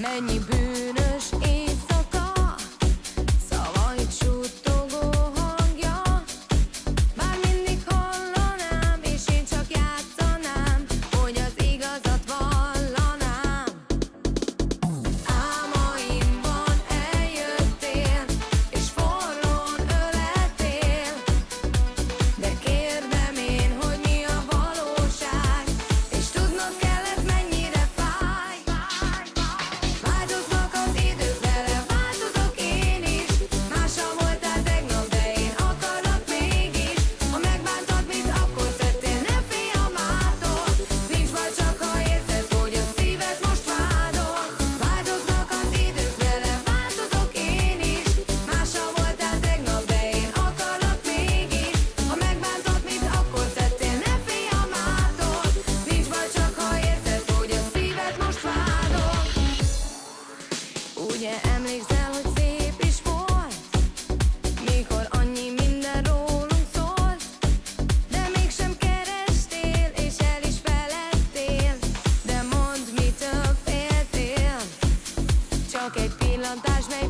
Mennyi bűnös éjszaka, szavaid suttogó hangja. Bár mindig hallanám, és én csak játszanám, hogy az igazat vallanám. Álmaimban eljöttél, és forrón öleltél, de kérdem én, hogy mi a valóság, és tudnod kellett, mennyire fáj. Változnak az idők, vele változok én is. Mással voltál tegnap, de én akarlak mégis. Ha megbántad, mit akkor tettél, ne félj a mától. Nincs baj, csak ha érzed, hogy a szíved most vádol. Változnak az idők, vele változok én is. Mással voltál tegnap, de én akarlak mégis. Ha megbántad, mit akkor tettél, ne félj a mától. Nincs baj, csak ha érzed, hogy a szíved most vádol. Ugye emlékszel, hogy szép is volt, mikor annyi minden rólunk szólt, de mégsem kerestél, és el is feledtél. De mondd, mitől féltél? Csak egy pillantás, mely